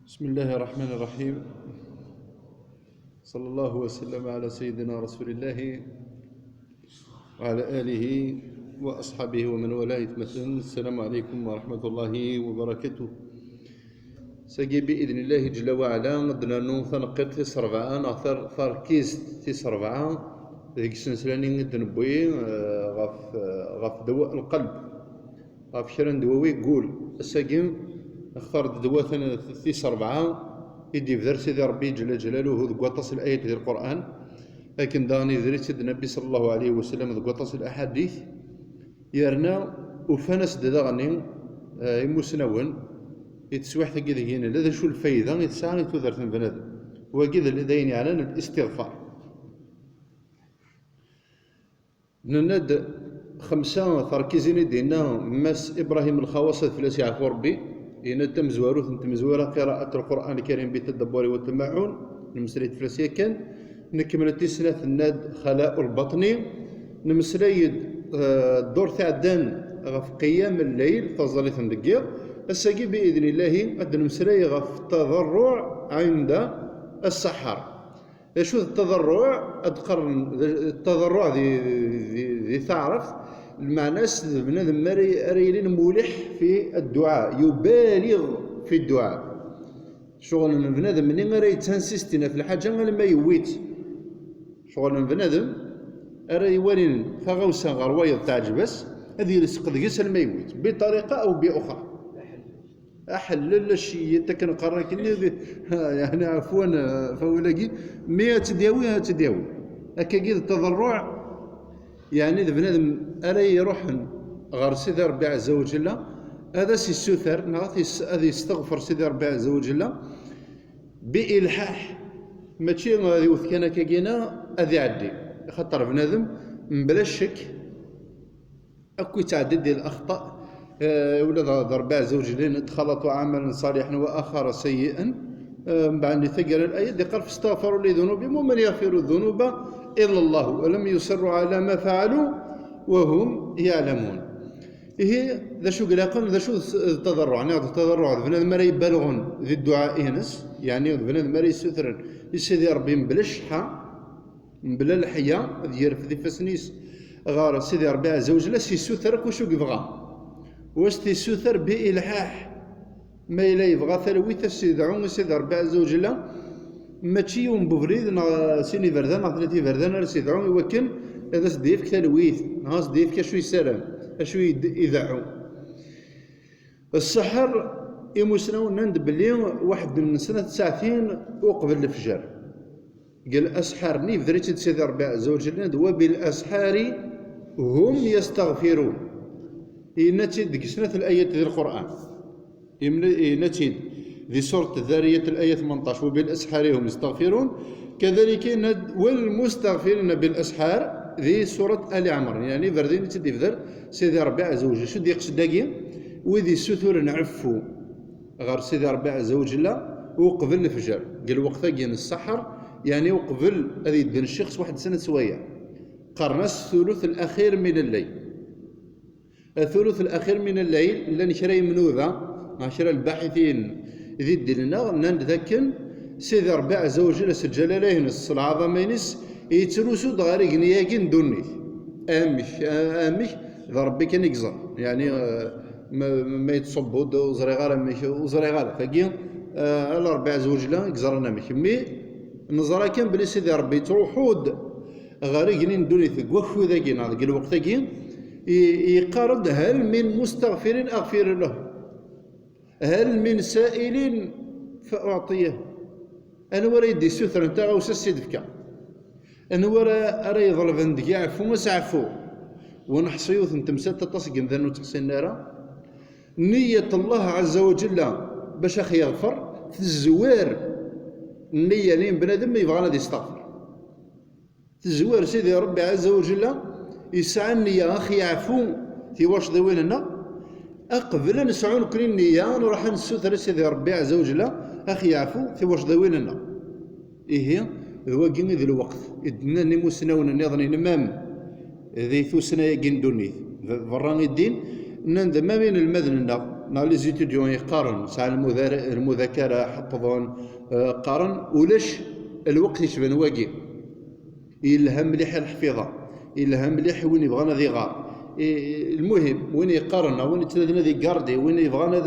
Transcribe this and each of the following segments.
بسم الله الرحمن الرحيم. صلى الله وسلم على سيدنا رسول الله وعلى آله وأصحابه ومن والاه مثلا. السلام عليكم ورحمة الله وبركاته. ساقي بإذن الله جل وعلا غدنا نثنقر تيس ربعة نغثر ثركيز تيس ربعة ذيك السنسلاني ندنبوي غف دواء القلب غف شرن دواوي قول الساقي اختار دواثنا تيس ربعة يدي في درس سيدي ربي جل جلاله ذو قطس الآيات في القرآن، لكن داني ذريت سيدنا النبي صلى الله عليه وسلم ذو قطس الأحاديث يرنا وفنس دغني يمسنون يتسوح تقيد هنا لذا شو الفايدة يتسعني تودرت من بنادم وقيد الذين يعلن الاستغفار. نند خمسة تركيزين دينا مس إبراهيم الخواصة فلاسي عفو ربي إن تم زواروث تم زوارة قراءة القرآن الكريم بالتدبر والتمعن نمسليت فلاسية كان نكمل التسنة الناد خلاء البطني نمسليد الدور تعدان غف قيام الليل تظلت ندقيق الساقي بإذن الله أد نمسلي غف التضرع عند السحر. شو التضرع؟ أتقرن التضرع ذي تعرف المعنى بنادم ريلين مولح في الدعاء يبالغ في الدعاء شغل بنادم منين راه يتنسيستنا في الحاجه لما يويت شغل بنادم راه يوالين فغوسا غروايض تعجبس هذه يلصق ديس لما يويت بطريقه او باخرى احلل الشيء تكن قرن كني يعني عفوا فولاقي 100 تداوي هكا كي التضرع يعني ذا بنادم أري يروح غير سيدي ربي عز وجل هذا سيسوثر هذا يستغفر سيدي ربي عز وجل بإلحاح ماشي غادي وثكنا كاكينا هذا يعدي خاطر بنادم بلا شك اكو يتعدد ديال الاخطاء ولا ربي عز وجل تخلطوا عملا صالحا واخر سيئا من بعد ثقل الايه دي قال فاستغفروا لذنوبهم ومن يغفر الذنوب إلا الله ولم يصروا على ما فعلوا وهم يعلمون. هي ذا شو قلاقل ذا شو التضرع يعني التضرع بنادم مرا يبالغون ذي الدعاء ينس يعني بنادم مرا يستثرن يسيدي ربي بلا الشحة بلا الحياة ديال في فسنيس غار سيدي ربي عز وجل سيسوثرك وشو يبغى واستيسوثر بإلحاح ما إلا يبغى ثلويت سيدعون سيدي ربي عز وجل ماشي يوم بفريد سيني فردان ثلاثي فردان سيدعون يوكل هذا سديفك تلويث ها سديفك شو يسلم شو يذعو السحر يمسنون نند بلي واحد من سنة ساعتين وقبل الفجر قال أسحرني فدريت سيدي ربي عز وجل وبالأسحار هم يستغفرون ينتي ديك سنة الآية في القرآن ينتي ذي سورة الذارية الآية 18 وبالأسحار هم يستغفرون كذلك والمستغفرين بالأسحار ذي سورة آل عمران يعني فردين تدي فذر سيدي ربي عز وجل شو دي يقصد داكي وذي السثور نعفو غير سيدي ربي عز وجل وقبل الفجر قال وقتها كاين السحر يعني وقبل هذه يدير الشخص واحد سنة سوايع قرنس الثلث الأخير من الليل الثلث الأخير من الليل لأن شراي منوذة عشرة الباحثين ذي دلنا نذكن سيدي ربي عز وجل سجل عليه العظمينس يتروسو دغاري غنياكين دوني امش ذا ربي كان يقزر يعني ما يتصبوا وزري غالا وزري غالا فكي على ربي عز وجل يقزرنا مش مي نظرا كان بلي سيدي ربي تروحود غاري غنين دوني وخو ذاكي ناض الوقت كي يقارد هل من مستغفر اغفر له هل من سائل فأعطيه أنا ورا يدي سثر نتاعو وسيدفكا أنا ورا يظلف عندك يعفو ما سعفو ونحصيوث نتمسات تصق ذنو تحسي النار نية الله عز وجل باش أخي يغفر في الزوار النية لين بنادم يبغى غادي يستغفر الزوار سيدي ربي عز وجل يسعى النية أخي يعفو في واش ذويننا أقبل نسعون كل النية نروح نسوثر سيدي ربي عز وجل أخي يعفو في واش ذويننا إيه هو كين ذي الوقت إدنا نموسنون نظني نمام ذي ثوسنا يقين دوني فراني الدين ما بين المذنة نا لي زيتيديون يقارن ساعة المذاكرة حفظون قارن ولاش الوقت يشبن واقي يلهم مليح الحفيظة يلهم مليح وين يبغانا ذي غار المهم وين يقارن وين يتلاذنا ذي قاردي وين يبغانا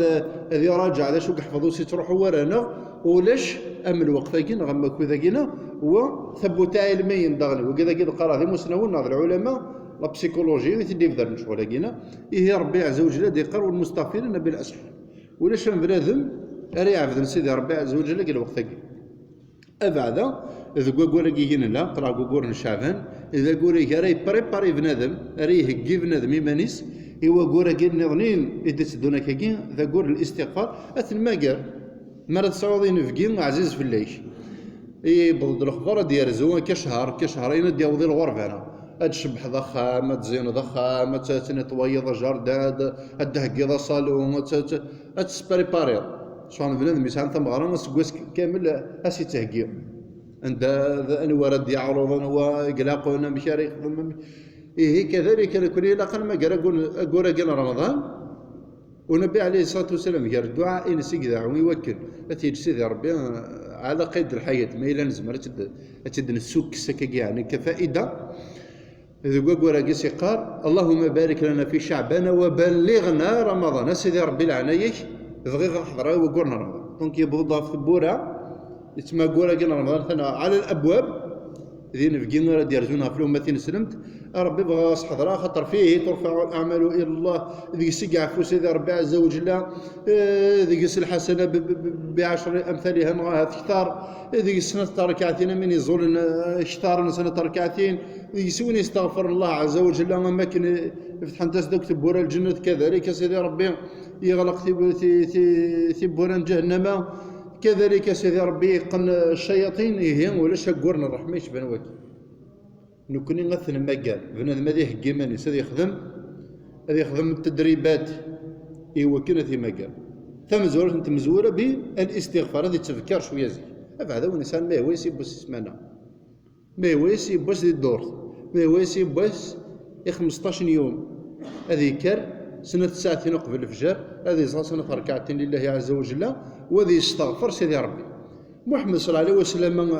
ذي راجع ذا شو يحفظوا سي تروحوا ورانا ولاش ام الوقت كينا غما كذا كينا هو ثبوت علميا داغني وكذا كذا قرا ذي مسنون ناظر العلماء لا بسيكولوجي ويتدي في ذا شغل كينا إيه ربي عز وجل يقر والمستغفرين بالاسحار ولاش بنادم اري عبد سيدي ربي عز وجل قال الوقت كي أبعدا إذا قول كينا لا قرا قور شعبان إذا قول راي بريباري بنادم راي يهكي بنادم إيمانيس إوا قول كي نظنين إذا تدونا كي ذا قول الاستغفار أتنماقر مرة تصعودين في عزيز في الليش بضد الأخبار ديال زوا كشهرين ديال وضي الغرفة أنا تشبح ضخام تزين ضخام تنطويض جرداد تهكي ذا صالون تسبريباري شلون بنادم يسعى ثم غرام سكواس كامل اسي تهكي عند انوار دي عروض وقلاقونا مشاريخ إيه كذلك كل لقل ما قال رمضان ونبي عليه الصلاه والسلام قال الدعاء ان سيقذع ويوكل اتي سيدي ربي على قيد الحياه ما الا نزمر تد نسوك سكاكي يعني كفائده إذا قول قيسي قال اللهم بارك لنا في شعبنا وبلغنا رمضان سيدي ربي العنايش دغيغ حضره وقرنا رمضان دونك يبغضها في البورة يتما قورا قلنا رمضان ثنا على الابواب ذين في قينا ديرزونها في الامة سلمت ربي بغى حضره خاطر فيه ترفع الاعمال الى الله ذيك السي عفو سيدي ربي عز وجل ذيك الحسنه بعشر امثالها نغاها كثار ذيك السنه ركعتين من يزول اشتار سنه ركعتين ذيك سوين يستغفر الله عز وجل ما كان يفتح انت تكتب بورا الجنه كذلك سيدي ربي يغلق في بوران جهنم كذلك سيدي ربي يقن الشياطين يهين ولا شقورنا الرحمه يشبان وكي نكوني مثل ما قال بنادم هذا يحكي ماني هذا يخدم التدريبات ايوا كنا في ما قال ثم زورت انت مزوره بالاستغفار هذه تفكر شويه زي هذا هو الانسان ما هو يسيب بس يسمعنا ما هو يسيب بس الدور ما هو يسيب بس 15 يوم هذه كر سنة ساعتين قبل الفجر هذه سنة ركعتين لله عز وجل وذي استغفر سيدي ربي محمد صلى الله عليه وسلم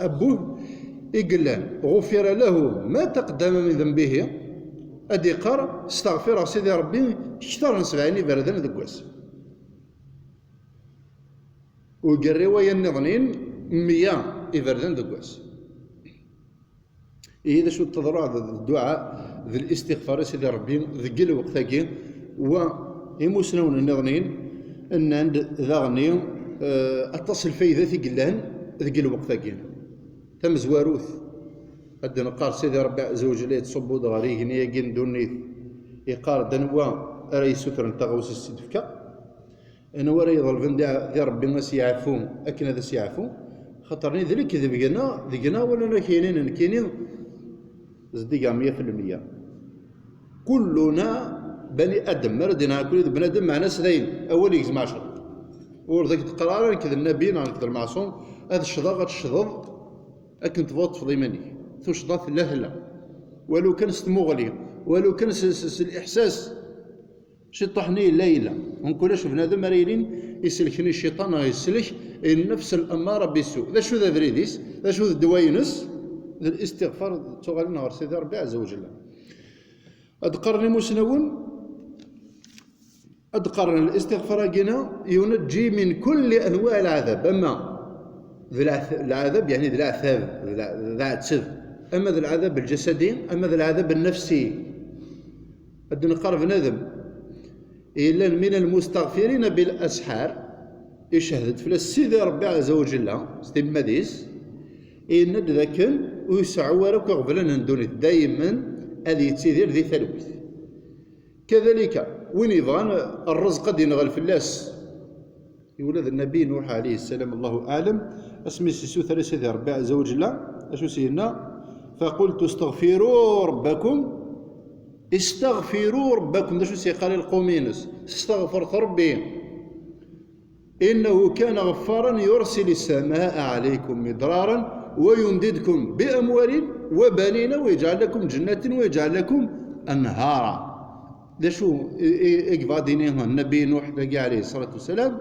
أبوه يقلان غفر له ما تقدم من ذنبه أدي قار استغفر سيدي ربي اشتر نسبعيني بردان دقواس وقال رواية النظنين 100 إبردان دقواس إذا شو تضرع الدعاء ذي الاستغفار سيدي ربي ذقل وقتاكي ويموسنون النظنين أن عند ذاغني اتصل فايدة قلان ذقل وقتاكي تم زواروث هاد نقار سيدي ربي عز وجل يتصبو دغاري هنيا كين دونيث يقار دنوا راي ستر نتغوس السدفكا انا ورا يظل ذي ربي ما سيعفون اكن هذا سيعفون خاطرني ذلك ذقنا ولا كاينين زديقا 100% كلنا بني ادم مردنا كل بني ادم مع ناس ذين اول يجمع شر ورذاك القرار كذا النبي كذا المعصوم هذا الشضاغ الشضض اكن تفوت في ضيماني ثو شضاط لا ولو كان استمغلي ولو كان الاحساس شي طحني ليلة ونقولش بنادم ريلين يسلكني الشيطان يسلك النفس الاماره بالسوء ذا شو ذا ذريديس ذا شو ذا الدواينس ذا الاستغفار تغال نهار سيدي ربي عز وجل أذكرني مسنون أذكرنا الاستغفار جنا ينجي من كل أنواع العذاب أما العذاب يعني ذي العذاب ذا أما ذا العذاب الجسدي أما ذا العذاب النفسي أدنا قرب ندم إلا من المستغفرين بالأسحار يشهد في السيدي ربي عز وجل ستيب مديس إن ذاكن ويسعورك قبل ندوني دائما هذه تسيدير ذي ثلوث كذلك وين يبغان الرزق قد ينغل في اللاس يولد النبي نوح عليه السلام الله أعلم اسمي سيسوث سيدي ربي عز وجل أشو سيدنا فقلت استغفروا ربكم ده شو سيقال القومينس استغفرت ربي إنه كان غفارا يرسل السماء عليكم مدرارا ويمددكم بأموال وبنين ويجعل لكم جنات ويجعل لكم أنهارا دا شو إقفادينيها النبي نوح دقي عليه الصلاة والسلام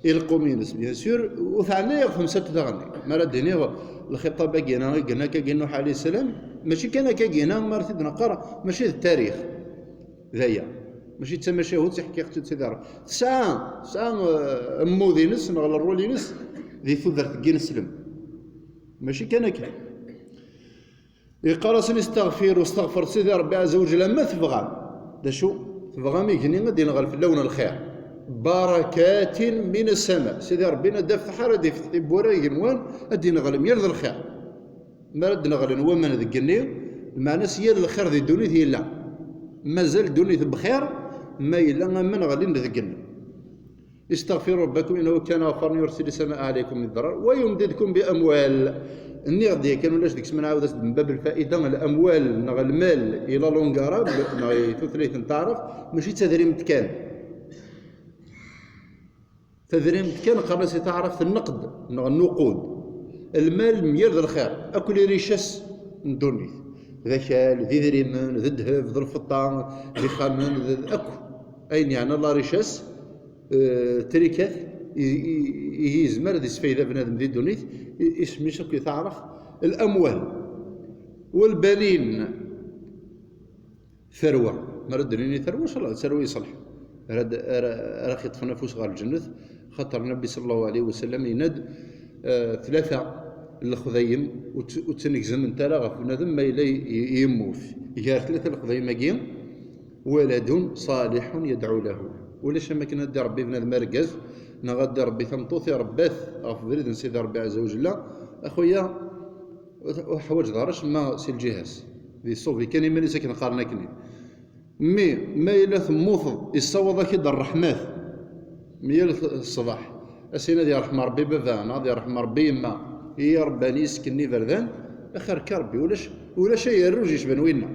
القوم ينس بيان سور وفعلنا يغفم ست دغني ما رديني الخطاب باقينا قلنا كي نوح عليه السلام ماشي كان كاكينا مرتد نقرا ماشي التاريخ ذايا ماشي تسمى شهود تحكي اختي تسدار ساعة مودينس نغل الرولينس ذي ثذر تقين السلم ماشي كان كي يقرا سنستغفر واستغفر سيدي ربي عز وجل لما تبغى دا شو تبغى ميكني غادي نغل في اللون الخير بركات من السماء سيدي ربنا دف حاره دي في بورا ينوان ادي نغل ميرد الخير ما رد نغل نوان من ذكرني المعنى سيال الخير ذي الدنيا هي لا مازال الدنيا بخير ما إلا من غادي نذكرنا استغفروا ربكم انه كان غفارا يرسل السماء عليكم بالضرر ويمددكم باموال اني غادي كانوا لاش ديك السمانه عاودت من باب الفائده الاموال نغ المال الى لونغارا ثلاث تعرف ماشي تدريم كان تدريم كان قبل تعرف النقد النقود المال ميرد الخير اكل ريشس ندوني ذا شال ذي دريمن ذي الذهب ذي الفضه ذي خامن ذي اكو اين يعني الله ريشس تريكات يزمر ذي سفيده بنادم ذي دونيت اسمي شكو تعرف الاموال والبنين ثروه مرد ليني ثروه ان شاء الله ثروه يصلح راح يطفنا فوس غير الجنة خاطر النبي صلى الله عليه وسلم يند ثلاثه الخذيم وتنكزم انت لا غف بنادم ما يموت يا ثلاثه الخذيم كاين ولد صالح يدعو له ولاش ما كنا ندير ربي بنادم مركز نغدي ربي ثمطوث يا رباث غف بريد نسيد ربي عز وجل اخويا حوايج دارش ما سي الجهاز ذي الصوفي كان ماني ساكن قارنا كني مي ما إلا ثموث يصوض كي الرحمات ميال الصباح اسينا ديال رحمة ربي بابانا ديال رحمة ربي يما يا رباني يسكنني بردان اخر كربي ولاش يروج يشبان وينا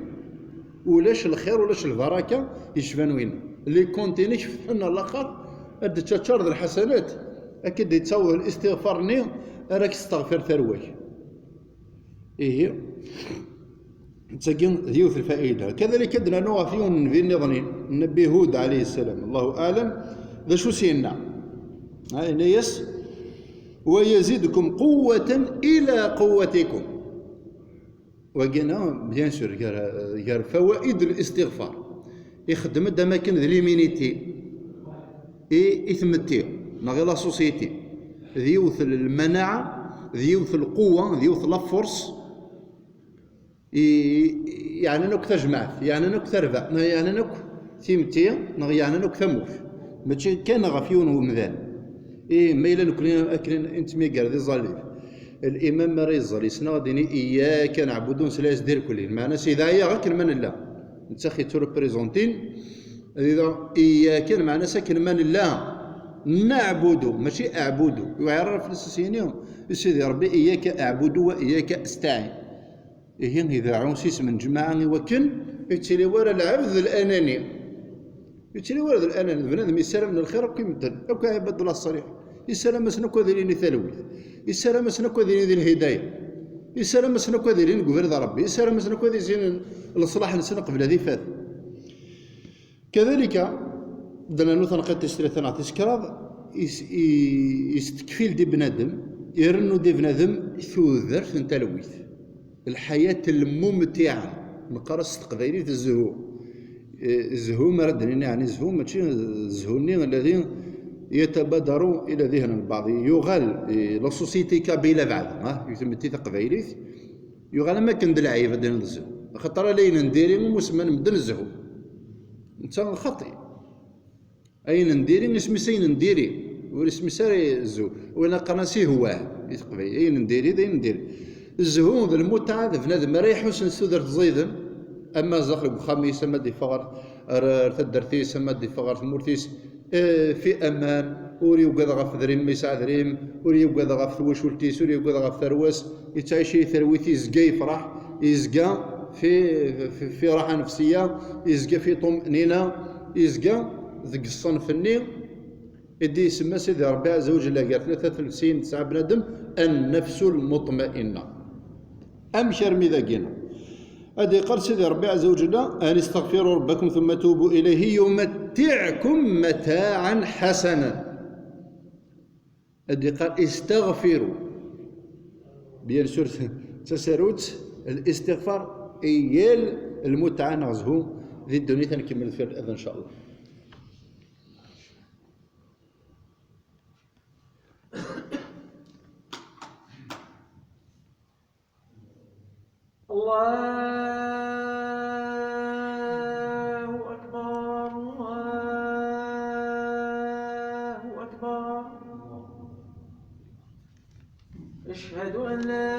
ولاش الخير ولاش البركه يشبان وينا اللي كونتيني شفتنا الاخر اد تشارد الحسنات اكيد يتصور الاستغفار ني راك تستغفر ثروك ايه تسكن ذيوث الفائده كذلك ادنا نوع فيهم في النظنين النبي هود عليه السلام الله اعلم ذا شو سينا هاي نيس ويزيدكم قوة إلى قوتكم وقلنا بيان سور قال فوائد الاستغفار يخدم الأماكن ذي ليمينيتي إثمتي نغي لا سوسيتي ذيوث المناعة ذيوث القوة ذيوث لافورس يعني نوك تجمعت يعني نوك تربع يعني نوك ثيمتي يعني نوك ثموف ماشي كان غفيون ومذان إيه ما إلا نكلين أكلين أنت ميقار ذي ظليف الإمام مري الظلي سنا ديني إياك نعبدون سلاس دير كلين معنا سيدا هي غير من الله أنت أخي تو ريبريزونتين إذا إياك معنا ساكن من الله نعبد ماشي أعبد ويعرف السيسينيون سيدي ربي إياك أعبد وإياك أستعين إيه إذا عونسيس من جماعة وكن يتسلي ورا العبد الأناني يتسلي ورا الأناني بنادم يسلم من الخير وكيمتن أو كيعبد الله الصريح يسلم مسنكو ذي ثلوث يسلم مسنكو ذي الهداية يسلم مسنكو ذي قبر ربي يسلم مسنكو ذي زين الإصلاح نسنا قبل هذه فات كذلك دنا نوثن قد تشتريثنا تشكراض يستكفيل دي بنادم يرنو دي بنادم ثوذر ثنتلويث الحياة الممتعة نقرص تقديري الزهو الزهو مرد يعني الزهو ماشي الزهوني الذين يتبادروا الى ذهن البعض يغال لا سوسيتي كابيلا بعد يتمتي تقبايليت يغال ما كان دلعيب دين الزهو خاطر لين نديري مسمى نبدا الزهو انت خطي اين نديري اسمي سين نديري واسمي ساري الزهو وانا قناسي هو يتقبايل اين نديري دين نديري الزهو ذا المتعة ذا بنادم راه يحوس نسودر تزيدن اما زخل بخامي سما دي فغر ثدرتي سما دي فغر ثمورتيس في امان وري وقاد غف ذريم ما يساعد ذريم وري وقاد غف ثواش ولتيس وري وقاد غف ثرواس يتعيشي ثرويتي يزقى يفرح يزقى في راحة نفسية يزقى في طمأنينة يزقى ذك الصنف الني يدي يسمى سيدي ربي عز وجل قال 33 9 بنادم النفس المطمئنة أمشر مذاقنا هذه قال سيدي ربي عز وجل أن استغفروا ربكم ثم توبوا إليه يمتعكم متاعا حسنا. هذه قال استغفروا، بيان سور تساروت الاستغفار إيال المتعة نغزهو ذي الدنيا. تنكمل في الأذى إن شاء الله. الله أكبر الله أكبر. أشهد أن لا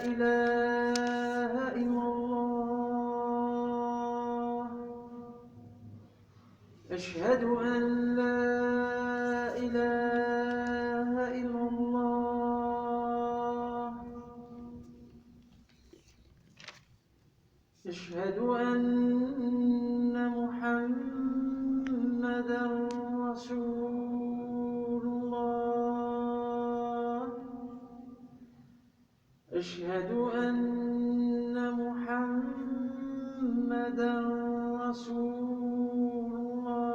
إله إلا الله. أشهد أن لا إله إلا الله. أشهد أن محمدًا رسول الله. أشهد أن محمدًا رسول الله.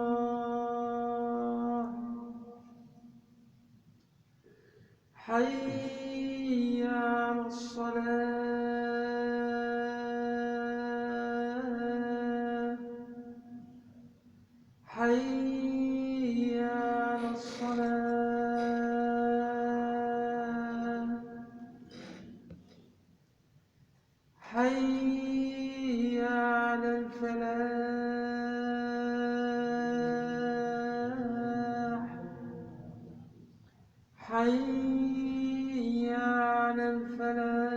حي على الصلاة. حي على الصلاة. حي على الفلاح. حي على الفلاح.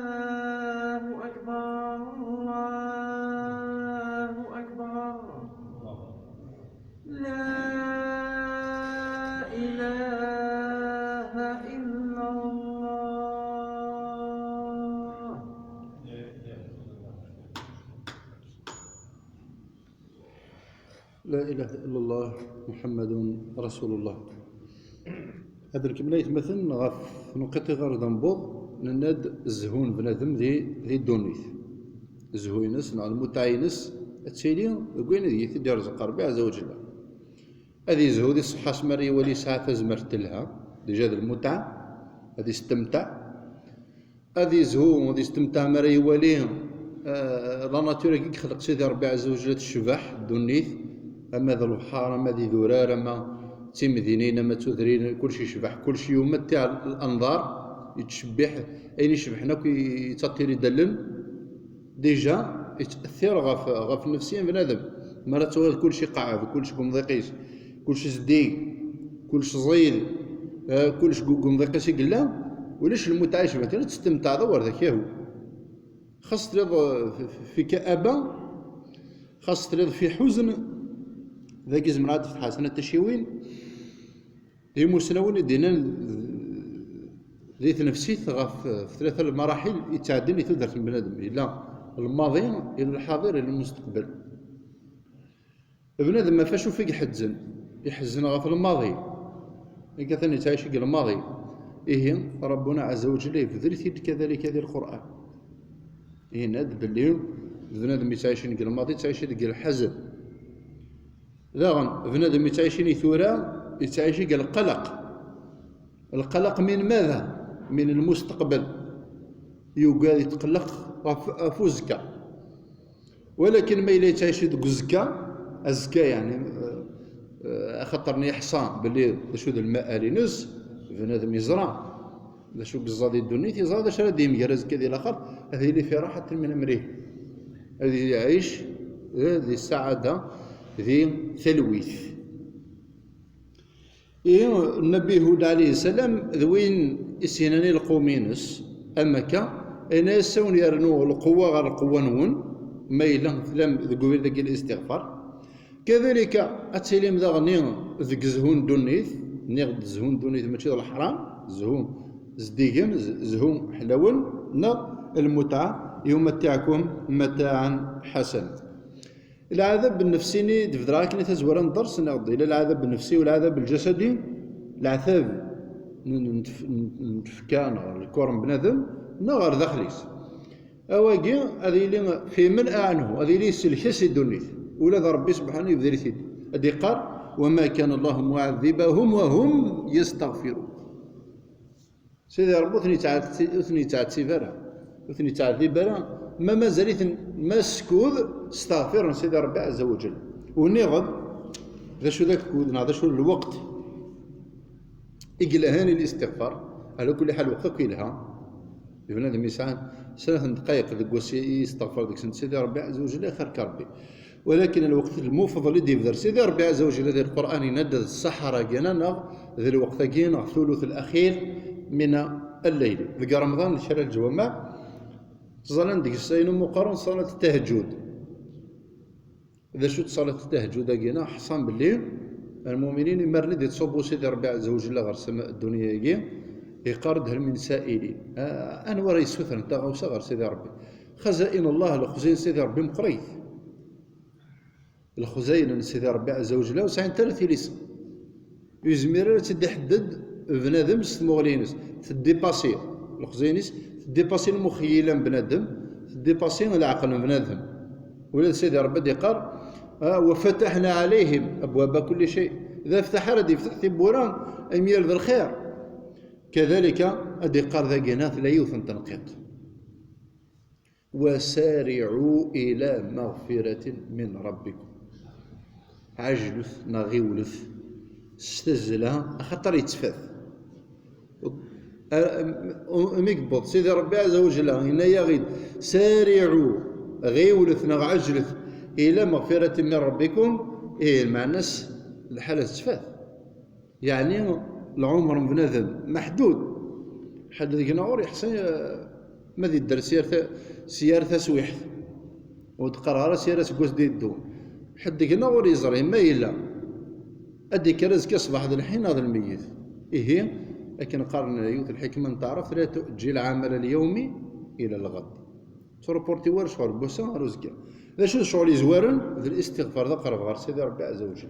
الله أكبر الله أكبر. لا إله إلا الله. لا إله إلا الله محمد رسول الله. هذا الكلمة يتمثل غف نقطة غير ضنبوض نناد الزهون بنادم ذي الدونيث زهوينس نع المتعينس التسيلي وين ذي تدير رزق ربي عز وجل. هذه زهو ذي الصحة سمرية ولي ساعة زمرت لها ديجا ذي المتعة هذه استمتع. هذه زهو هذه استمتع مري ولي لا ناتور كي خلق سيدي ربي عز وجل الشبح الدونيث. أما ذا البحار أما ذي ذرار أما تيمدينين أما تذرين كل شيء شبح كل شيء يمتع الأنظار يتشبح أين يشبحنا كي يتطير يدلل ديجا يتأثر غف نفسيا بنادم. مرة تولد كل شيء قاعد كل شيء قمضيقيس كل شيء زديق كل شيء زيد كل شيء قمضيقيس يقلا وليش المتعة يشبح كانت تستمتع دور ذاك ياهو. خاص تريض في كآبة خاص تريض في حزن ذاك زمرات في حسنة التشيوين هي مسنون دينا ذيت نفسيت في ثلاثة المراحل يتعدل يتدرس من بنادم إلى الماضي إلى الحاضر إلى المستقبل. بنادم ما فاشو فيك يحزن غف الماضي إنك ثاني تعيش الماضي إيه ربنا عز وجل يبذل كذلك هذه القرآن إيه ناد باللي بنادم يتعيشين الماضي يتعيشين الحزن ذاغن بنادم يتعيشين ثورة يتعيشين القلق من ماذا؟ من المستقبل يقال يتقلق فوزكا. ولكن ما إلا يتعيش الزكا يعني خطرني حصان باللي شو ذا الماء لنس بنادم يزرع ذا شو قصادي الدنيا يزرع ذا شرا ديم يرز كذي الاخر هذه اللي في راحه من امره هذه يعيش هذه السعاده ذي ثلويث. النبي هود عليه السلام ذوين السناني القومينس أمكا أنا يسون يرنو القوة غير القوة نون ما إلا ثلام ذكوير ذاك الاستغفار. كذلك أتسلم ذا غني ذك زهون دونيث نيغ زهون دونيث ماشي الحرام زهون زديقن زهون حلون نا المتعة يمتعكم متاعا حسنا. العذاب النفسي دفدرا كني تزورا ندرس ناضي الى العذاب النفسي والعذاب الجسدي. العذاب نتفكان الكورم بنادم نغير داخليس اواكي هذه اللي في من عنه هذه اللي سلكس الدنيا ولا ربي سبحانه يبذل ثيد هذه قال وما كان الله معذبهم وهم يستغفرون. سيدي ربي ثني تعذب وثني تعذب ما مازال مسكوذ استغفر سيدي ربي عز وجل ونغض ذا شو ذاك كود ذا شو الوقت إقلهاني الاستغفار على كل حال وقتك كلها بنادم يسعى 3 دقائق ذاك يستغفر ذاك سيدي ربي عز وجل خير كربي. ولكن الوقت المفضل اللي يبذر سيدي ربي عز وجل ذي القرآن يندد السحرة كينا ذي الوقت كينا الثلث الأخير من الليل ذي رمضان شرع الجوامع صلاة ديك الساين مقارن صلاة التهجد. إذا شو صلاة التهجد كينا حصان بالليل المؤمنين يمرن يتصوبوا سيدي ربي عز وجل غير السماء الدنيا كي يقارد هل من سائلين أنا ورا يسوثر نتا غوصا غير سيدي ربي خزائن الله الخزين سيدي ربي مقريث الخزين سيدي ربي عز وجل وسعين ثلاث لسان يزمير تدي حدد بنادم ستمغلينس تديباسي الخزينيس تديباسي المخيلة بنادم تديباسي العقل بنادم ولاد سيدي ربي يقار وفتحنا عليهم أبواب كل شيء إذا فتح رد يفتح ثبوران أمير ذا الخير كذلك أدي قار ذا جناث لا يوثن تنقيط وسارعوا إلى مغفرة من ربكم عجلث نغيولث استزلها خطر يتفاث ميكبط سيدي ربي عز وجل هنا يغيد سارعوا غيولث نغعجلث إلى مغفرة من ربكم المعنى الحالة تفاث يعني العمر بنادم محدود حد ذيك نور يحسن ما ذي الدر سيارة تسويح وتقرر سيارة تقوس دي الدون حد ذيك نور يزري ما إلا أديك رزق يصبح ذا الحين هذا الميت إيه لكن قارن يوث الحكمة تعرف لا تؤجل العمل اليومي إلى الغد تروبورتي ور شهر بوسا رزقا ذا شو شغل يزوارن ذا الاستغفار ذا قرب غير سيدي ربي عز وجل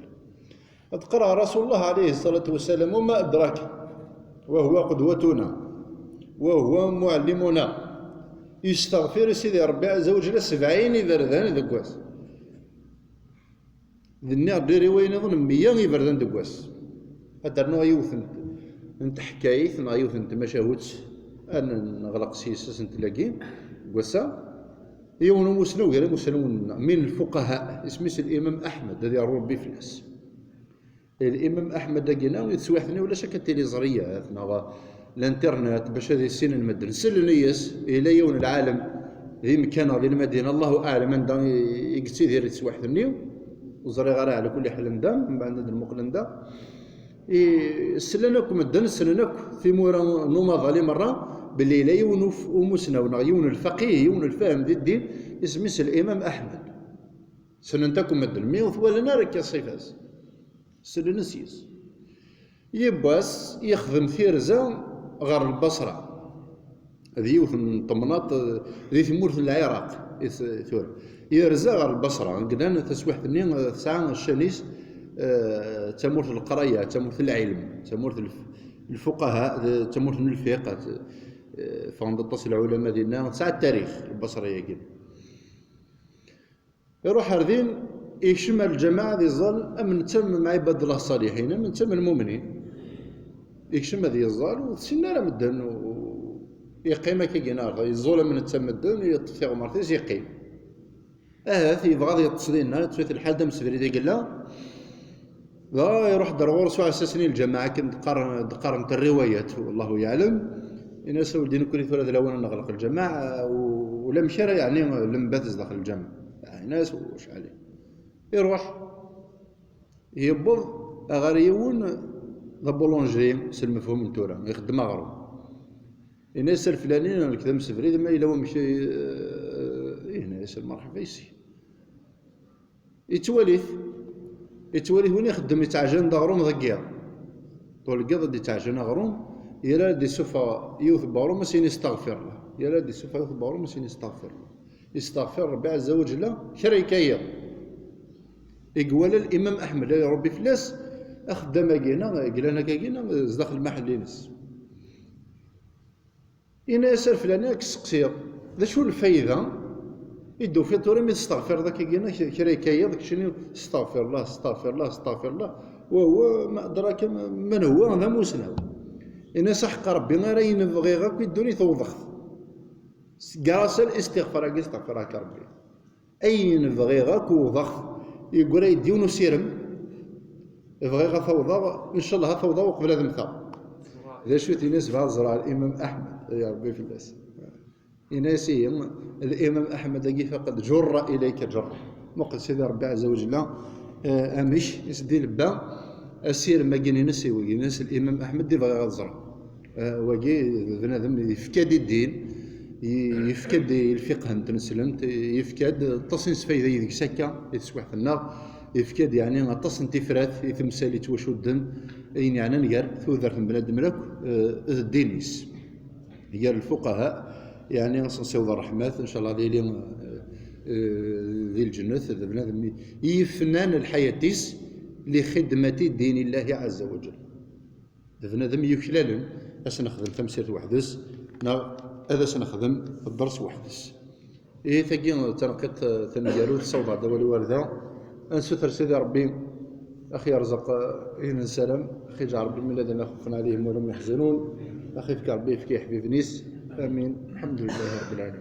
أتقرأ رسول الله عليه الصلاة والسلام وما أدراك وهو قدوتنا وهو معلمنا يستغفر سيدي ربي عز وجل 70 ذردان دقواس ذي النار ديري وين يظن 100 يبردان دقواس أدرنا يوثن انت حكايت يوثن انت ما شاهدتش أنا نغلق سيساس نتلاقي قواسا يوم مسلم غير مسلم من الفقهاء اسمه الإمام أحمد الذي يروي به في الناس الامام احمد داكينا يتسواحني ولا شك التليزريه الانترنت باش هذه السن المدن سلنيس الى يوم العالم ذي مكان غير المدينه الله اعلم عند يقتي دير يتسواحني وزري غير على كل حال ندم من بعد المقلندا سلناكم مدن سلناك في مورا نوما ظالي مره باللي لا يونف ومسنا ونغيون الفقيه يون الفهم ذي الدين اسمه الامام احمد سننتكم مدن ميوث ولا نارك يا صيفاس سلنسيس يباس يخدم ثيرزا غير البصرة هذه يوث من طمناط ذي ثمور في العراق يرزا غير البصرة قلنا تسويح ثنين ساعة الشنيس تمور في القراية تمور في العلم تمور في الفقهاء تمور في الفقه فانضطس العلماء ديالنا ساعة التاريخ البصرة يقول يروح هردين يشمل الجماعة ذي الظل أمن تم مع عباد الله الصالحين من تم المؤمنين يكشم ذي الظل وتسنى مدن ويقيم كي نار الظلم من تم الدن يطفي مرتين يقيم في بغاض يتصدينا تفيت الحال دم سفري ذي قلا ذا يروح درغور سواء أساسني الجماعة كنت قارن الروايات والله يعلم الناس ولدين كل ثلاث الأول نغلق الجماعة ولم شرع يعني لم بثز داخل الجامع يعني ناس وش عليه يروح يبض أغاريون ذا بولونجري سلمفهم من تورا يخدم أغرب الناس الفلانيين الكذا مسفري ما إلا مشي هنا يسال مرحبا يسي يتولي هنا يخدم يتعجن دغروم ذكيا طول القضاء دي تعجن غروم يرى دي سوفا يوث باروم سين يستغفر له يرى دي سوفا يوث باروم سين يستغفر له يستغفر ربي عز وجل شريكيه إقوال الإمام أحمد يا ربي فلاس أخدم كينا قلانا كينا زداخل المحل ينس إنا يسال فلان كسقسير ذا شو الفايدة يدو في طوري من استغفر ذاك كينا كرا كايا ذاك شنو استغفر الله استغفر الله استغفر الله وهو ما أدراك من هو هذا مسلم إنا صحق ربي غير ينبغي غاك يدوني توضخ قراص الاستغفار استغفرك ربي أي نبغي غاك وضخ يقول يديونو سيرم يبغي غا فوضى ان شاء الله فوضى وقبل هذا المثال اذا شفت ناس بها زرع الامام احمد يا ربي في الناس يناسيهم الامام احمد كي فقد جر اليك جر مقل سيدي ربي عز وجل امش يسدي لبا اسير ما كاين ناس يوي ناس الامام احمد يبغي غزر وكي بنادم يفكاد الدين يفكاد الفقه نتنسلمت يفكاد تصنيف فايده يديك سكه يتسوح في النار يفكاد يعني غطس تفرات يتمثالي توشودن اين يعني نقر ثوذر من بنادم لك الدينيس هي الفقهاء يعني نصنصيو الرحمات ان شاء الله ليلي ذي الجنة بنادم يفنان الحياتيس لخدمة دين الله عز وجل بنادم يكلالن اش نخدم تمثيل وحدس هذا سنخدم الدرس وحدس إيه ثقين تنقيت تنقالو تصوض على دول الوالدة أنسوثر سيدي ربي أخي يرزق إن السلام أخي جعل ربي من الذين خوفنا عليهم ولم يحزنون أخي فيك ربي فيك حبيب نيس آمين الحمد لله رب العالمين.